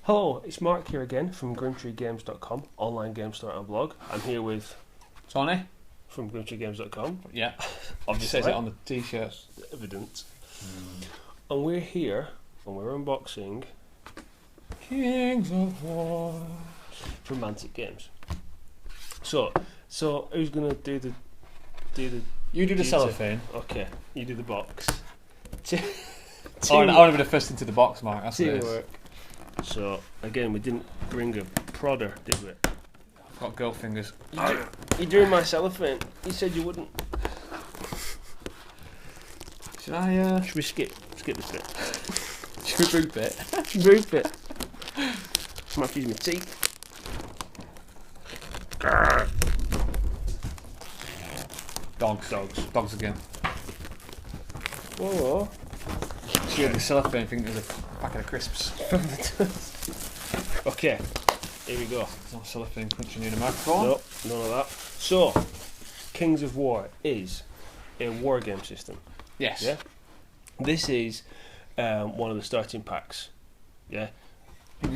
Hello, it's Mark here again from GrimtreeGames.com, online game store and blog. I'm here with Tony from GrimtreeGames.com. Yeah, Obviously, it says it on the t-shirt. Evident. And we're here and we're unboxing Kings of War from Mantic Games. So who's gonna do the You do the cellophane. Okay, you do the box. I want to be the first into the box, Mark. That's what it is. Teamwork. So again, we didn't bring a prodder, did we? I've got girl fingers. You're doing my cellophane. You said you wouldn't. Should I? Should we skip this bit? Should we group it? Group it. Might use my teeth. Dogs again. Whoa. See the cellophane thing is a packet of crisps. Okay, here we go. There's no cellophane crunching in the microphone. Nope, none of that. So, Kings of War is a war game system. Yes. Yeah. This is one of the starting packs. Yeah. I think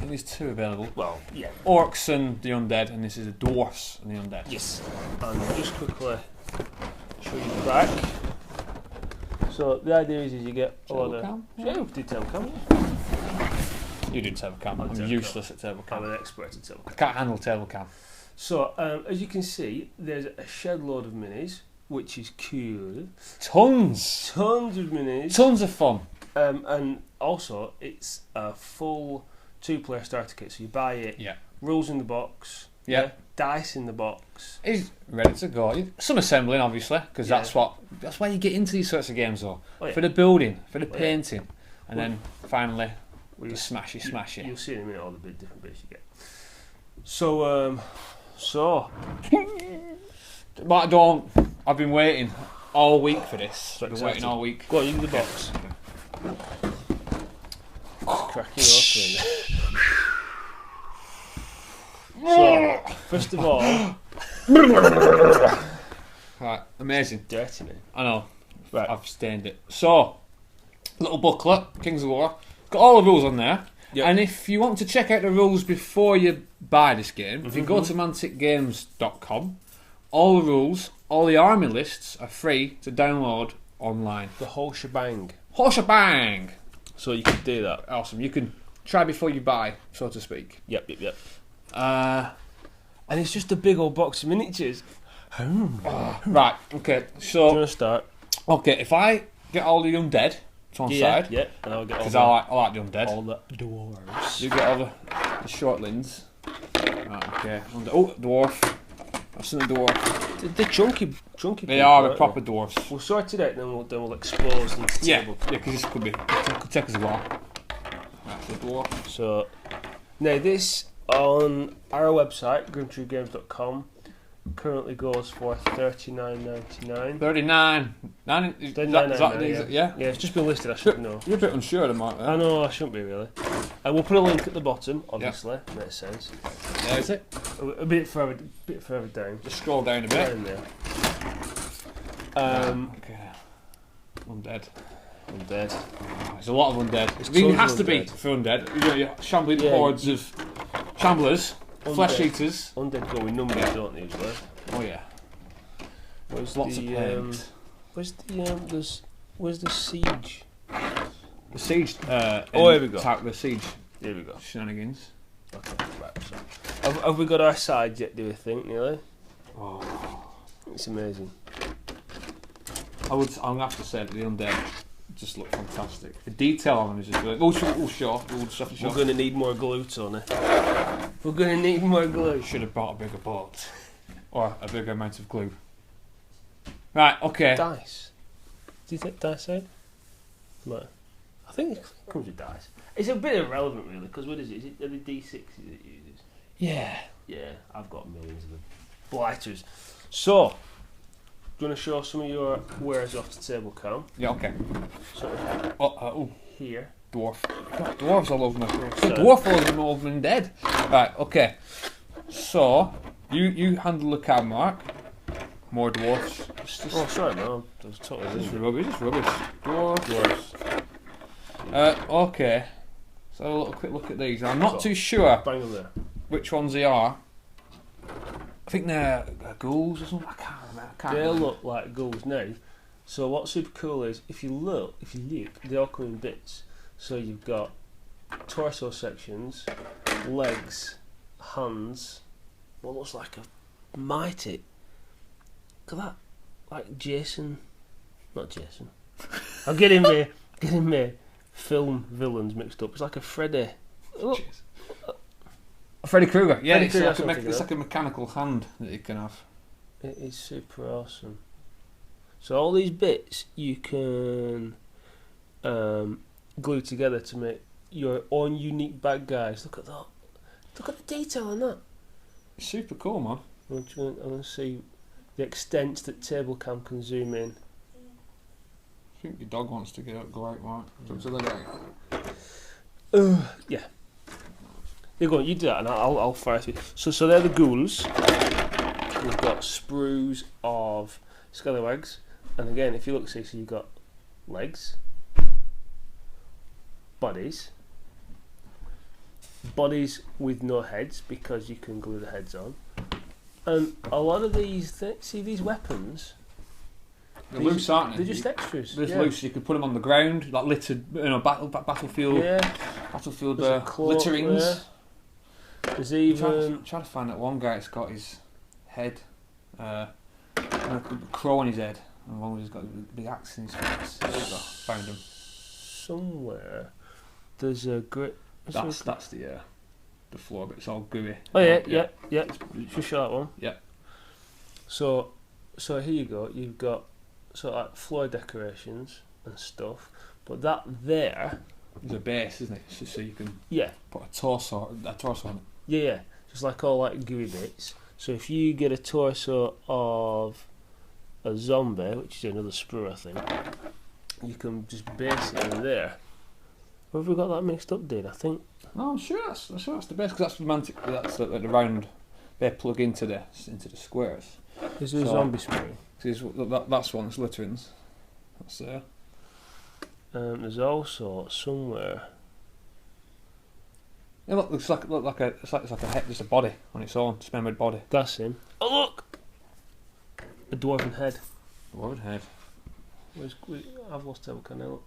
there's two available. Well, yeah. Orcs and the undead, and this is the dwarfs and the undead. Yes. And I'll just quickly show you the back. So the idea is you get a lot of. Yeah, we do Tablecam. You do Tablecam. I'm useless at Tablecam. I'm an expert at Tablecam. I can't handle Tablecam. So as you can see, there's a shed load of minis, which is cool. Tons Tons of minis. Tons of fun. And also, it's a full 2-player starter kit. So you buy it. Yeah. Rules in the box. Yeah. Dice in the box. He's ready to go. Some assembling, obviously, because that's why you get into these sorts of games, though. Oh, yeah. For the building, for the painting, and then finally, just smash it. You'll see in a minute all the different bits you get. So, But I've been waiting all week for this. I've been waiting all week. Go on, you do the box. Crack it open. So, first of all, Right, amazing. dirty man. I know. Right. I've stained it. So, little booklet, Kings of War. Got all the rules on there. Yep. And if you want to check out the rules before you buy this game, if you go to manticgames.com, all the rules, all the army lists are free to download online. The whole shebang. Whole shebang! So you can do that. Awesome. You can try before you buy, so to speak. Yep. And it's just a big old box of miniatures. Right, okay. Do you So, want to start? okay, if I get all the undead to one side, Yeah, and I'll get all because I like the undead. all the dwarves. You get all the shortlings. Right, okay. Oh, dwarf. I've seen the dwarf. They're chunky They people, are the aren't proper dwarfs. We'll sort it out, then we'll expose them to Yeah, table. because this could take us a while. That's the dwarf. So now this on our website, GrimtreeGames.com, currently goes for $39.99. 39. Yeah? Yeah, it's just been listed. I should know. You're a bit unsure of the mark there. I know I shouldn't be really. And we'll put a link at the bottom. Obviously, makes sense. There is it. A bit further down. Just scroll down a bit. Down there. Okay. Undead. Undead. There's a lot of undead. There's I mean, it tons has of to be undead. for undead. You're shambling Yeah, hordes of shamblers, flesh Undead. eaters. Undead go with numbers, don't they, usually? Oh yeah. Where's Lots of paint. Where's the siege? The siege. Oh, here we go. The siege Here we go. shenanigans. Okay, right. So, have we got our side yet? Do we think, nearly? Oh. It's amazing. I'm gonna have to say that the undead just look fantastic. The detail on them is just really. We'll just have to show. We're going to need more glue, Tony. We're going to need more glue. Should have bought a bigger boat or a bigger amount of glue. Right. Okay. Dice. Do you think dice out? No. I think it comes with dice. It's a bit irrelevant, really, because what is it? Are the D6s it uses? Yeah. Yeah, I've got millions of them. Blighters. So, do you want to show some of your wares off the table, Cam? Yeah. Okay. So, Oh. here. Dwarf. Got dwarves all over me. So- Dwarf all over me dead. Right. Okay. So you handle the cab, Mark. More dwarfs. Oh, sorry, man. I was totally This is losing. rubbish. Dwarves. Okay. So have a little quick look at these. I'm not too sure Bang them there. which ones they are. I think they're ghouls or something. I can't remember. They look like ghouls now. So what's super cool is if you look, they all come in bits. So you've got torso sections, legs, hands. What looks like a mighty. Look at that, like Jason, not Jason. I'm getting me film villains mixed up. It's like a Freddy. Oh, Freddy Krueger. Yeah, Freddy Krueger, it's like a mechanical hand that you can have. it is super awesome. So all these bits you can glue together to make your own unique bad guys. Look at that. Look at the detail on that. It's super cool, man. I'm going to see the extent that table cam can zoom in. I think your dog wants to go out, right? So Yeah. You go on, you do that and I'll fire through. So they're the ghouls. We've got sprues of scallywags. And again, if you look, so you've got legs, bodies with no heads because you can glue the heads on. And a lot of these, see these weapons? They're loose, aren't they? They're just extras. They're loose. You could put them on the ground, like littered, battlefield. Yeah. Battlefield Cloak litterings. there. There's even. I'm trying to find that one guy that's got his head, a crow on his head, and one who's got a big axe in his face. There you go. Found him. Somewhere there's a great. That's the floor, but it's all gooey. Oh yeah. Just show that one. Yeah. So here you go. You've got sort of like floor decorations and stuff, but that there. There's a base, isn't it? So you can put a torso on it. Yeah. Just like all like gooey bits. So if you get a torso of a zombie, which is another sprue, I think, you can just base it in there. Or have we got that mixed up, Dean? I think. No, I'm sure that's the best because that's romantic. That's the round they plug into the squares. Is there a zombie sprue? That's one. It's litterings. That's there. There's also somewhere. Yeah, look, it's like a head, just a body on its own, dismembered body. That's him. Oh look, a dwarven head. Dwarven head. I've lost table can now.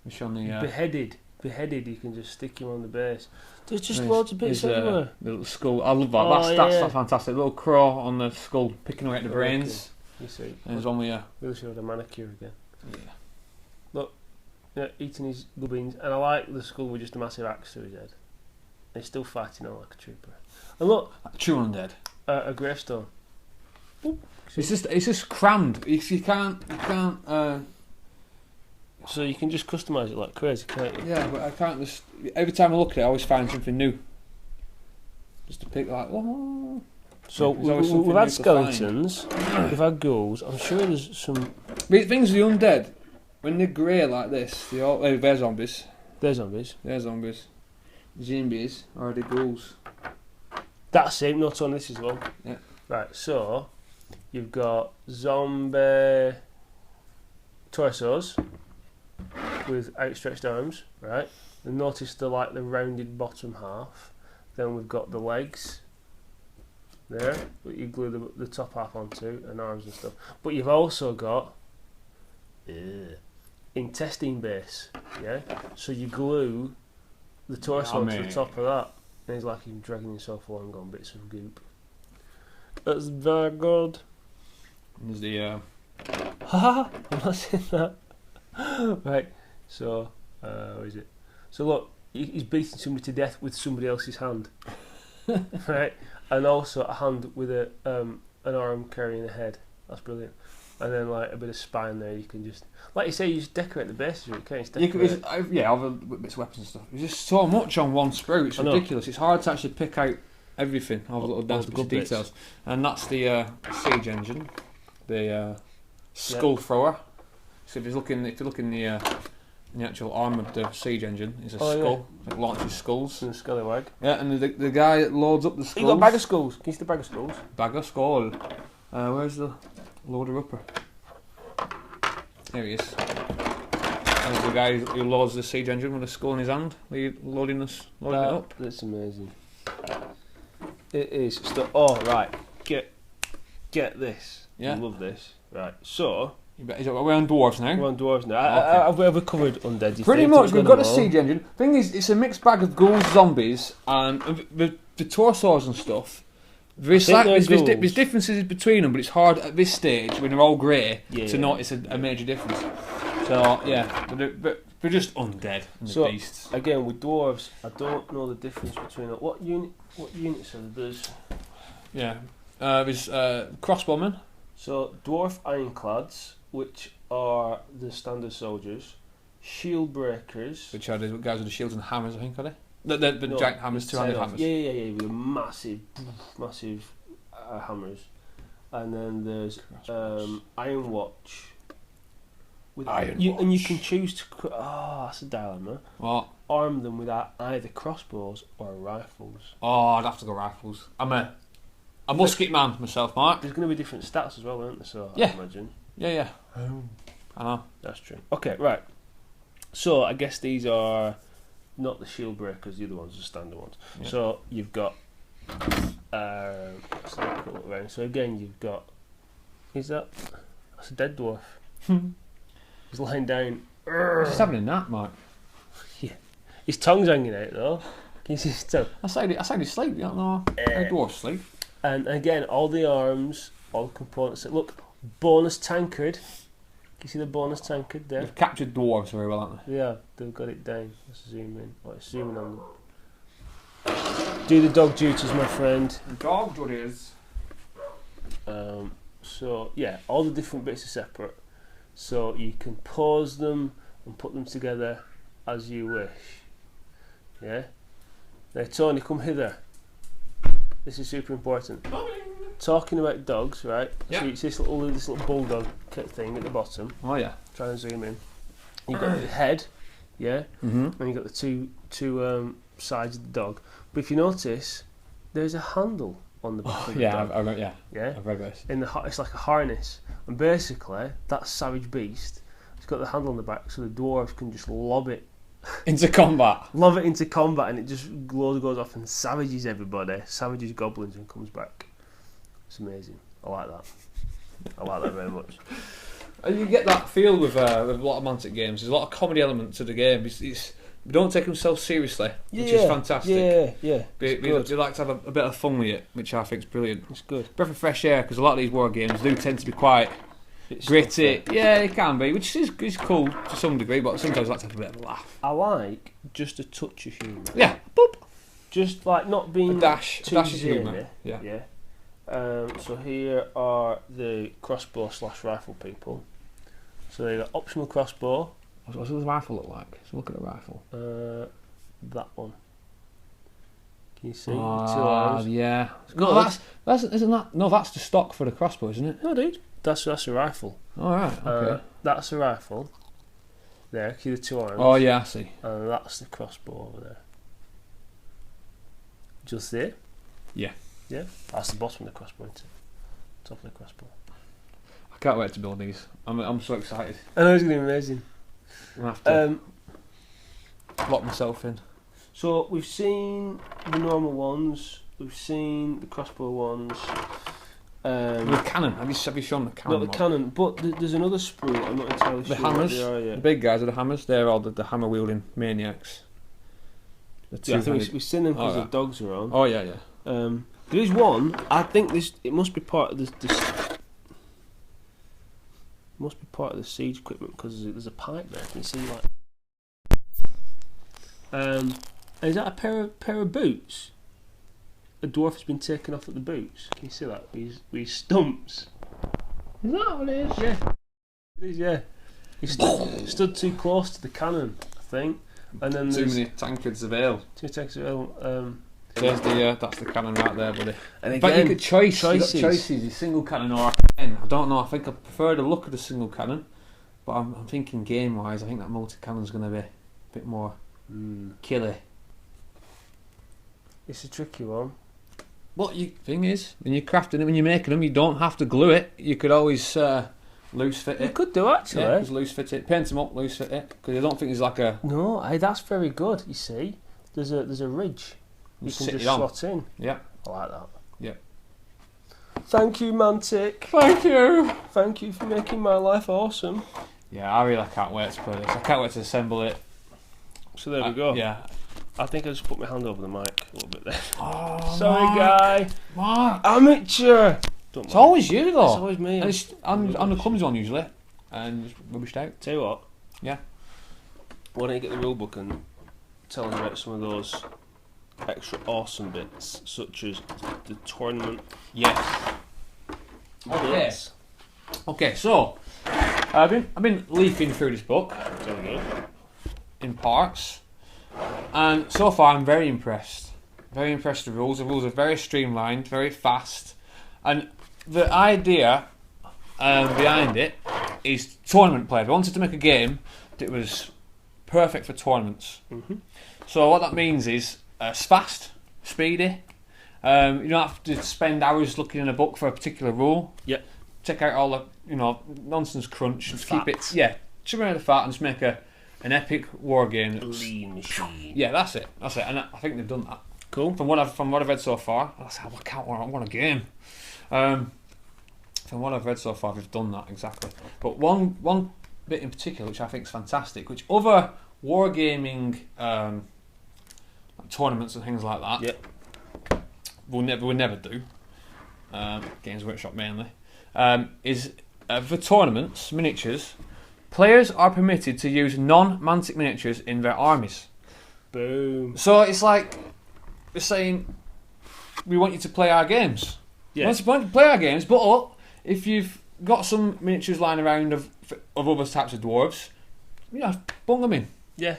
It's on the beheaded. You can just stick him on the base. There's just loads of bits everywhere. The little skull. I love that. That's fantastic. Little crow on the skull, picking away at the brains. You see. And there's one with Really should have a manicure again. Yeah. Look, eating his beans, and I like the skull with just a massive axe to his head. And he's still fighting on like a trooper. And look, true undead. A gravestone. It's just crammed. You can't. So you can just customise it like crazy, can't you? Yeah, but I can't just. Every time I look at it, I always find something new. Just to pick like. Oh. So we've had skeletons, we've had ghouls. I'm sure there's some. But things with the undead, when they're grey like this, they're zombies. They're zombies. They're zombies. Zombies are the ghouls. That's it. Not on this as well. Yeah. Right. So you've got zombie torsos with outstretched arms. Right. And notice the rounded bottom half. Then we've got the legs. There, that you glue the top half onto, and arms and stuff. But you've also got intestine base, yeah? So you glue the torso onto the top of that, and it's like you're dragging yourself along on bits of goop. That's very good. There's the... Haha, I'm not saying that. Right, so, where is it? So look, he's beating somebody to death with somebody else's hand. Right? And also a hand with an arm carrying a head. That's brilliant. And then like a bit of spine there. You can just, like you say, you just decorate the bases. You can't other bits of weapons and stuff. There's just so much on one sprue. It's ridiculous. It's hard to actually pick out everything. All the little dance details. Bits. And that's the siege engine, the skull thrower. So if you look in the actual arm of the siege engine, is a skull. Yeah. It launches skulls. And a scallywag. Yeah, and the guy that loads up the skulls. You got a bag of skulls. Can you see the bag of skulls? Bag of skull. Where's the loader upper? There he is. There's the guy who loads the siege engine with a skull in his hand, loading it up. That's amazing. It is. Oh, right. Get this. Yeah. I love this. Right. So. We're on dwarves now. We're on dwarves now. Okay. Have we covered undead? Pretty much. We've got a siege engine. Thing is, it's a mixed bag of ghouls, zombies, and the torsos and stuff. There's differences between them, but it's hard at this stage when they're all grey to notice a major difference. So yeah, but they're just undead and the beasts. Again, with dwarves, I don't know the difference between what units are there? There's crossbowmen. So dwarf ironclads, which are the standard soldiers, shield breakers, which are the guys with the shields and hammers, I think, are they? The giant hammers, two-handed hammers. Yeah, with massive hammers. And then there's Iron Watch. And you can choose to. That's a dilemma. What? Arm them with either crossbows or rifles. Oh, I'd have to go rifles. I'm a musket man myself, Mark. There's going to be different stats as well, aren't there? So yeah. I imagine. Yeah. I know. That's true. Okay, right. So I guess these are not the shield breakers. The other ones are standard ones. Yeah. So you've got. Let's have a quick look around. So again, you've got. That's a dead dwarf. He's lying down. He's having a nap, Mark. Yeah. His tongue's hanging out though. Can you see his tongue? I said he's sleep. You don't know how dwarfs sleep. And again, all the arms, all the components. Look, bonus tankard. Can you see the bonus tankard there? They've captured dwarves very well, haven't they? Yeah, they've got it down. Let's zoom in. Zooming on them. Do the dog duties, my friend. Dog duties. So yeah, all the different bits are separate. So you can pause them and put them together as you wish. Yeah. Now, Tony, come hither. This is super important. Talking about dogs, right? Yeah. So it's this little bulldog thing at the bottom. Oh yeah. Try and zoom in. You've got the head, yeah, and you've got the two sides of the dog. But if you notice, there's a handle on the back of the dog. I've read this. It's like a harness, and basically that savage beast, it's got the handle on the back, so the dwarves can just lob it into combat. Love it into combat, and it just goes off and savages everybody, savages goblins, and comes back. It's amazing. I like that. I like that very much. And you get that feel with a lot of Mantic games. There's a lot of comedy element to the game. We don't take themselves seriously, which is fantastic. Yeah. They like to have a bit of fun with it, which I think is brilliant. It's good. Breath of fresh air, because a lot of these war games do tend to be quite gritty. Yeah, it can be, which is cool to some degree, but sometimes I like to have a bit of a laugh. I like just a touch of humour. Yeah, boop. Just like not being a dash of humour. Yeah. So here are the crossbow / rifle people. So they got optional crossbow. What does the rifle look like? Let's look at the rifle. That one. Can you see? 2 arms. Yeah. No, isn't that? No, that's the stock for the crossbow, isn't it? No, dude. That's a rifle. All right. Okay. That's a rifle. There, see the 2 arms. Oh yeah, I see. And that's the crossbow over there. Just there. Yeah. Yeah. That's the bottom of the crossbow, isn't it? Top of the crossbow. I can't wait to build these. I'm so excited. I know it's going to be amazing. I'm going to have to lock myself in. So we've seen the normal ones. We've seen the crossbow ones. The cannon. Have you shown the cannon? Not the cannon, but there's another sprue. I'm not entirely sure. The hammers. What they are yet. The big guys are the hammers. They're all the hammer wielding maniacs. I think we've seen them because the dogs are on. Oh yeah. There is one. I think it must be part of this. Must be part of the siege equipment because there's a pipe there. Can you see like? Is that a pair of boots? A dwarf has been taken off at the boots. Can you see that? With his stumps. Is that what it is? Yeah. It is. Yeah. He stood too close to the cannon, I think. And then too many tankards of ale. Too tankards of ale. That's the cannon right there, buddy. And again, but you could choices. You got choices. A single cannon or a pen. I don't know. I think I prefer the look of the single cannon, but I'm thinking game wise. I think that multi cannon's going to be a bit more killer. It's a tricky one. Thing is, when you're crafting it, when you're making them, you don't have to glue it. You could always loose fit You it. could do actually. Yeah, just loose fit it. Paint them up, loose fit it. Because I don't think there's like a... No, that's very good. You see, there's a ridge you can just slot in. Yeah. I like that. Yeah. Thank you, Mantic. Thank you. Thank you for making my life awesome. Yeah, I really can't wait to play this. I can't wait to assemble it. So there we go. Yeah. I think I just put my hand over the mic a little bit there. Oh, Sorry, Mark. guy. Mark. Amateur. It's always you though. It's always me. And I'm the clumsy one usually, and just rubbished out. Tell you what. Yeah. Why don't you get the rule book and tell us about some of those extra awesome bits, such as the tournament. Yes. Okay. Bits. Okay. So I've been leafing through this book There we go. in parts, and so far I'm very impressed. Very impressed with the rules. The rules are very streamlined, very fast, and the idea behind it is tournament play. I wanted to make a game that was perfect for tournaments. Mm-hmm. So what that means is it's fast, speedy. You don't have to spend hours looking in a book for a particular rule. Yep. Check out all the nonsense crunch. Just keep it chip around the fat and just make an epic war game. Lean machine. Yeah, that's it. And I think they've done that. Cool. From what I've read so far, I want a game. From what I've read so far, they've done that exactly. But one bit in particular, which I think is fantastic, which other wargaming tournaments and things like that, will never do. Games Workshop mainly, is for tournaments, miniatures. Players are permitted to use non-Mantic miniatures in their armies. Boom. So it's like we're saying, we want you to play our games. Yeah. We want you to play our games, but if you've got some miniatures lying around of other types of dwarves, bung them in. Yeah.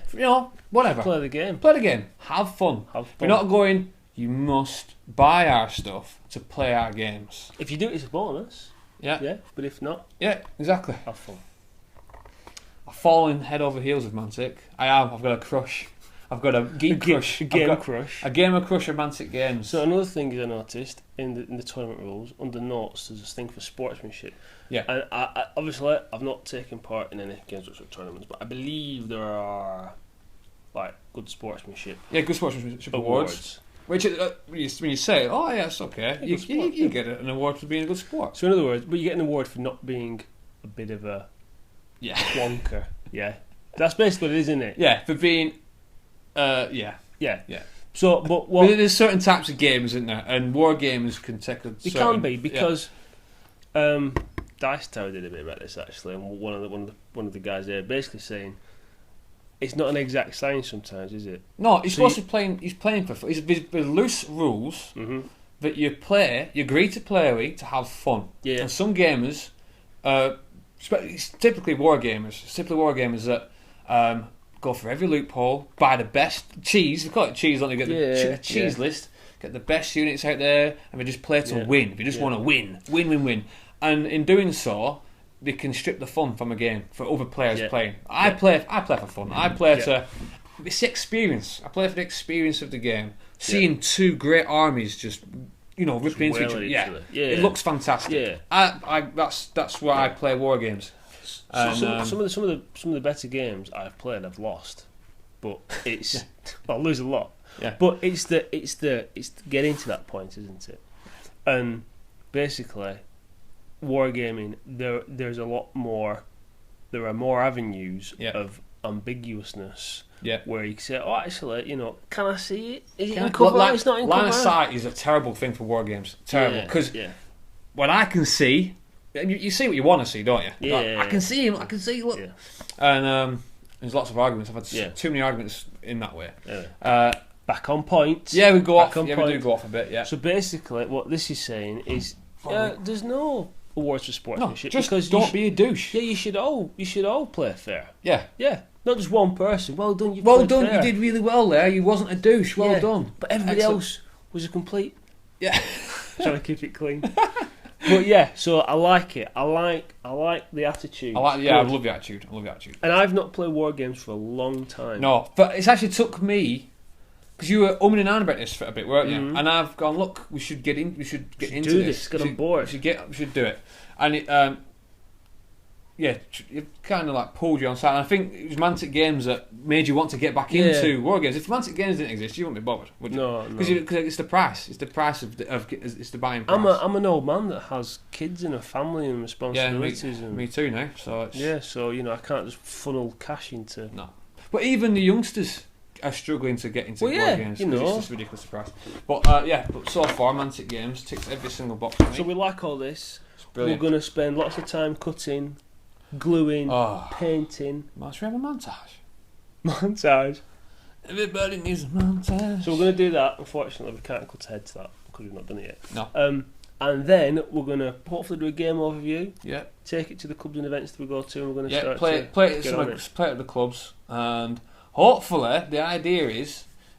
Whatever. Play the game. Play the game. Have fun. We're not going, you must buy our stuff to play our games. If you do it, it's a bonus. Yeah. Yeah. But if not, Yeah, exactly. have fun. I've fallen head over heels with Mantic. I have. I've got a crush. I've got a game crush. A game crush. A gamer crush of Mantic games. So another thing I noticed in the tournament rules, under notes, there's this thing for sportsmanship. Yeah. And I obviously I've not taken part in any Games Workshop tournaments, but I believe there are like good sportsmanship Yeah, good sportsmanship awards. Which when you say, oh yeah, it's okay, you get an award for being a good sport. So in other words, but you get an award for not being a bit of a plonker. Yeah, that's basically what it is, isn't it? Yeah, for being, yeah. So, but there's certain types of games, isn't there? And war games can take a. It can be because Dice Tower did a bit about this actually, and one of the guys there basically saying it's not an exact science sometimes, is it? No, he's supposed to be playing. He's playing for fun. There's loose rules that you agree to play with to have fun. Yeah. And some gamers, it's typically war gamers that go for every loophole, buy the best cheese. We call it cheese, don't they? Get the cheese list, get the best units out there, and they just play to win. They just want to win. And in doing so, they can strip the fun from a game for other players playing. I play for fun. I play to. It's the experience. I play for the experience of the game. Seeing two great armies just ripping into each other. Yeah, it looks fantastic. Yeah, that's why I play war games. So, some of the better games I've played, I've lost, but it's I lose a lot. Yeah. But it's getting to that point, isn't it? And basically, wargaming there's a lot more. There are more avenues of ambiguousness. Yeah. Where you can say, oh, actually, can I see it? Is it in It's cover? not in line cover. of sight is a terrible thing for war games. Terrible, because when I can see, you see what you want to see, don't you? Yeah. I can see him. I can see. Look. Yeah. And there's lots of arguments. I've had too many arguments in that way. Yeah. Back on point. Yeah, we go off. Yeah, we do go off a bit. Yeah. So basically, what this is saying is, there's no awards for sportsmanship. No, just don't be a douche. Yeah, you should all play fair. Yeah. Yeah. Not just one person. Well done. You fair. You did really well there. You wasn't a douche. Well done. But everybody else was a complete. Yeah. Trying to keep it clean. But yeah, so I like it. I like the attitude. I love the attitude. And I've not played war games for a long time. No, but it's actually took me, because you were umming and ahhing about this for a bit, weren't you? And I've gone, look, we should get into this. Get on board. We should do it. And It kind of like pulled you on side. And I think it was Mantic Games that made you want to get back into war games. If Mantic Games didn't exist, you wouldn't be bothered, would you? No, because it's the price. It's the price of it's the buying price. I'm an old man that has kids and a family and responsibilities. Me too now. So so I can't just funnel cash into. No, but even the youngsters are struggling to get into war games. It's just ridiculous price. But but so far Mantic Games ticks every single box for me. So we like all this. We're going to spend lots of time cutting, gluing, painting. Should we have a montage? Montage. Everybody needs a montage. So we're going to do that. Unfortunately, we can't cut ahead to that because we've not done it yet. No. And then we're going to hopefully do a game overview. Yeah. Take it to the clubs and events that we go to, and we're going to start play it at the clubs, and hopefully the idea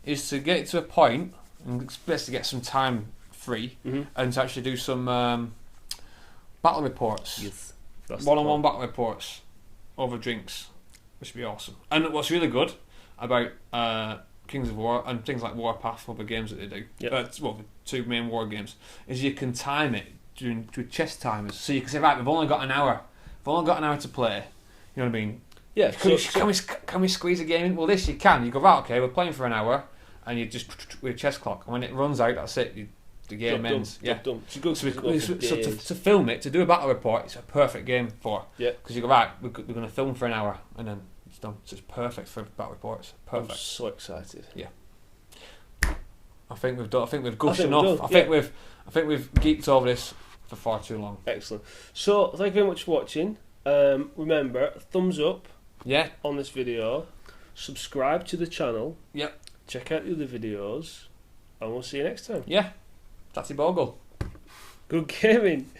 is to get to a point, and it's best to get some time free, and to actually do some battle reports. Yes. One-on-one battle reports over drinks, which would be awesome. And what's really good about Kings of War and things like Warpath, other games that they do, the two main war games, is you can time it with chess timers. So you can say, right, we've only got an hour. We've only got an hour to play. You know what I mean? Yeah. Can we squeeze a game in? Well, this you can. You go, right, okay, we're playing for an hour, and you just with a chess clock, and when it runs out, that's it. The game ends. Done. So to film it, to do a battle report, it's a perfect game for. Yeah. Because you go, right, we're going to film for an hour, and then it's done. So it's perfect for battle reports. Perfect. I'm so excited. Yeah. I think we've gushed enough. I think we've geeked over this for far too long. Excellent. So thank you very much for watching. Remember, thumbs up. Yeah. On this video. Subscribe to the channel. Yep. Check out the other videos, and we'll see you next time. Yeah. Tatty Bogle. Good gaming.